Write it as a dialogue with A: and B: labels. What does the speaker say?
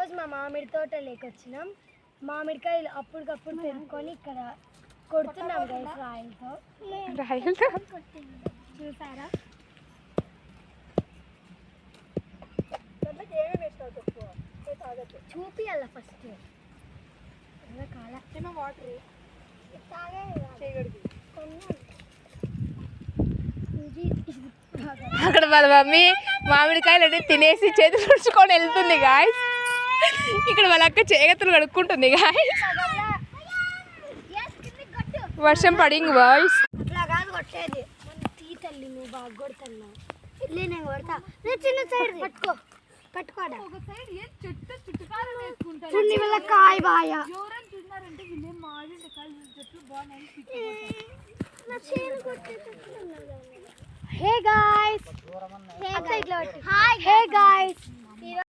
A: ఈరోజు మా మామిడి తోట లేకొచ్చినాం. మామిడికాయలు అప్పటికప్పుడు పెట్టుకొని ఇక్కడ కొడుతున్నాం గైస్ రాయలతో. చూసారా? చూపియాల ఫస్ట్ వాటర్
B: అక్కడ వాళ్ళ మమ్మీ మామిడికాయలు అంటే తినేసి చేతులు తుడుచుకొని వెళ్తుంది గాయస్. ఇక్కడ వాళ్ళ అక్క చేతులు కడుక్కుంటుంది గాయస్. వర్షం పడింగ్ వాయిస్.
A: అట్లా కాదు కొట్టేది. తీ తల్లి నువ్వు బాగా కొడుతున్నావు. ఇల్లే నేను కొడతా. నేను చిన్న సైడ్ పట్టుకో పట్టుకోడా కాయ బాయా Hey guys! Hey guys!